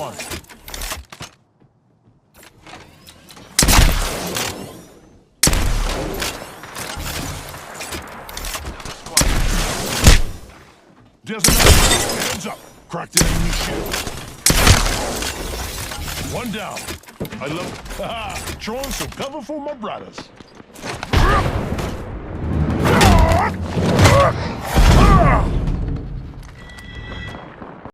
on. There's another. Heads up. Cracked an enemy shield. One down. I love it. Haha. Throwing some cover for my brothers.